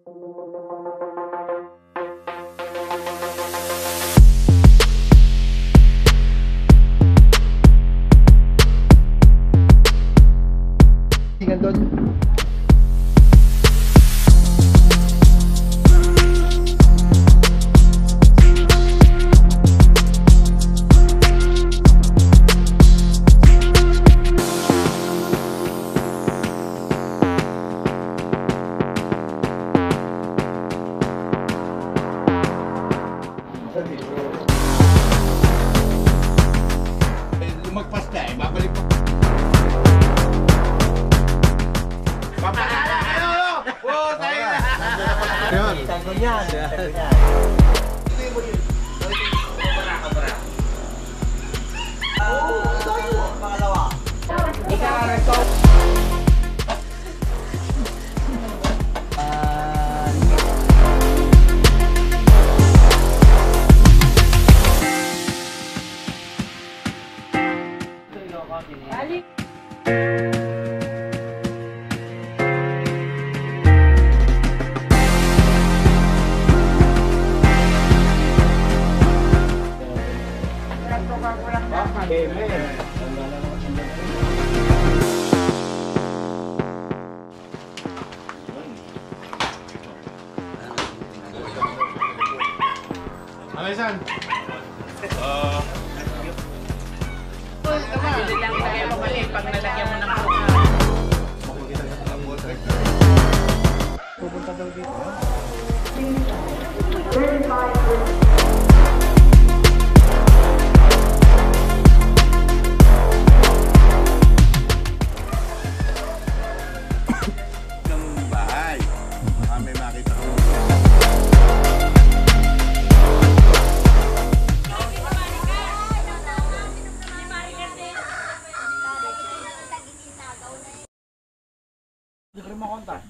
Tingnan doon. Lumagpas na eh, babalik pa. Papalala! Ano? Oo, tayo na! Yun. Tago niyan. Pangalawa. Ikaw ang nagsaw. Balik. Alisan? Bili lang tayo mabalik pag nalagyan mo ng kuha. Pupunta daw dito. Ng bahay. Baka may makita ko. Hindi ko rin makontak.